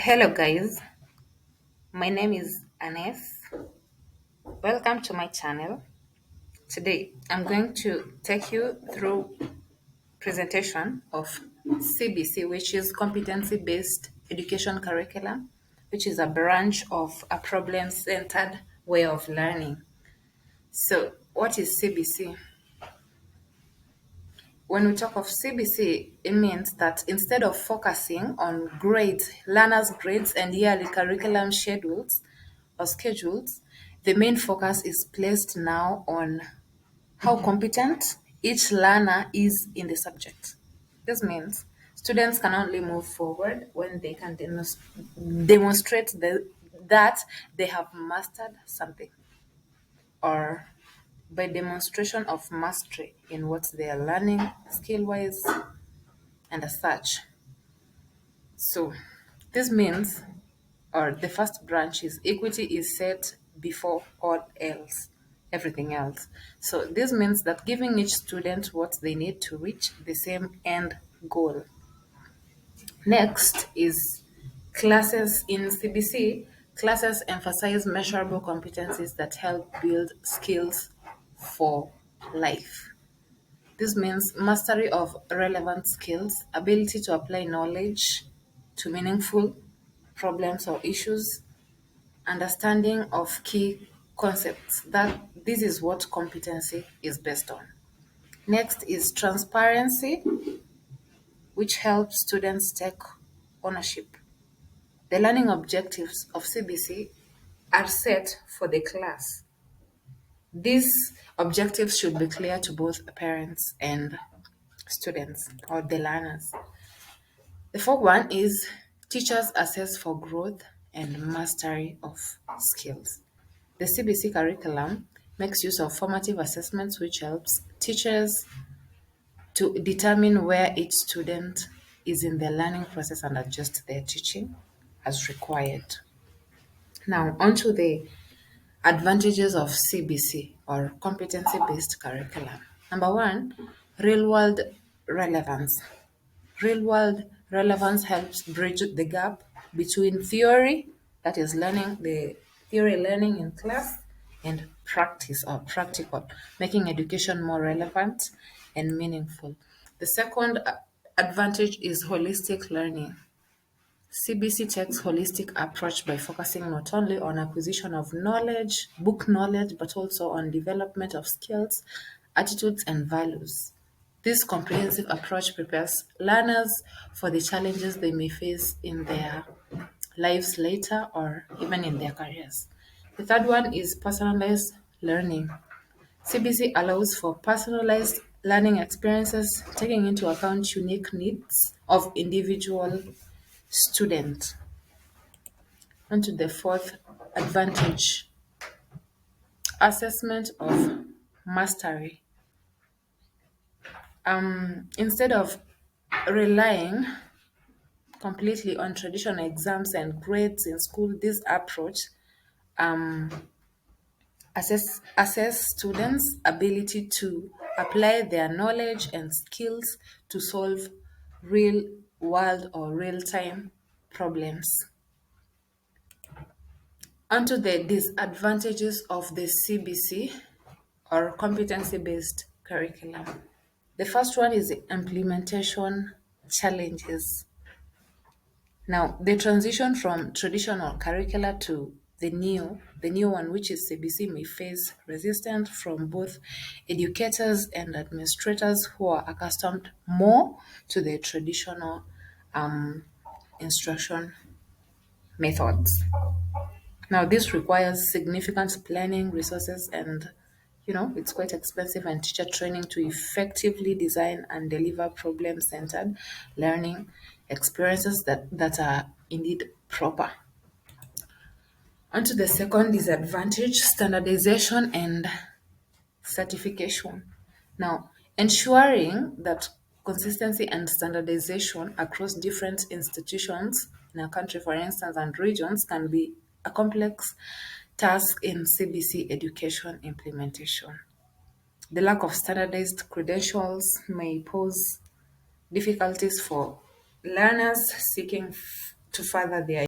Hello, guys. My name is Anes. Welcome to my channel. Today, I'm going to take you through presentation of CBC, which is Competency-Based Education Curriculum, which is a branch of a problem-centered way of learning. So, what is CBC? When we talk of CBC, it means that instead of focusing on grades, learners' grades, and yearly curriculum schedules, the main focus is placed now on how competent each learner is in the subject. This means students can only move forward when they can demonstrate that they have mastered something, or by demonstration of mastery in what they are learning skill wise and as such. So this means, or the first branch is equity is set before all else, everything else. So this means that giving each student what they need to reach the same end goal. Next is classes in CBC. Classes emphasize measurable competencies that help build skills for life. This means mastery of relevant skills, ability to apply knowledge to meaningful problems or issues, understanding of key concepts. That this is what competency is based on. Next is transparency, which helps students take ownership. The learning objectives of CBC are set for the class. These objectives should be clear to both parents and students or the learners. The fourth one is teachers assess for growth and mastery of skills. The CBC curriculum makes use of formative assessments, which helps teachers to determine where each student is in their learning process and adjust their teaching as required. Now, onto the advantages of CBC or competency based curriculum. Number one, real world relevance. Real world relevance helps bridge the gap between theory, that is learning the theory learning in class, and practice or practical, making education more relevant and meaningful. The second advantage is holistic learning. CBC takes holistic approach by focusing not only on acquisition of knowledge, book knowledge, but also on development of skills, attitudes, and values. This comprehensive approach prepares learners for the challenges they may face in their lives later or even in their careers. The third one is personalized learning. CBC allows for personalized learning experiences, taking into account unique needs of individual students. On to the fourth advantage, assessment of mastery. Instead of relying completely on traditional exams and grades in school, this approach assess students' ability to apply their knowledge and skills to solve real world or real time problems. Onto the disadvantages of the CBC or competency based curriculum. The first one is the implementation challenges. Now, the transition from traditional curricula to the new one, which is CBC, may face resistance from both educators and administrators who are accustomed more to the traditional instruction methods. Now, this requires significant planning, resources, and it's quite expensive, and teacher training to effectively design and deliver problem centered learning experiences that are indeed proper. Onto the second disadvantage, standardization and certification. Now, ensuring that consistency and standardization across different institutions in a country, for instance, and regions can be a complex task in CBC education implementation. The lack of standardized credentials may pose difficulties for learners seeking to further their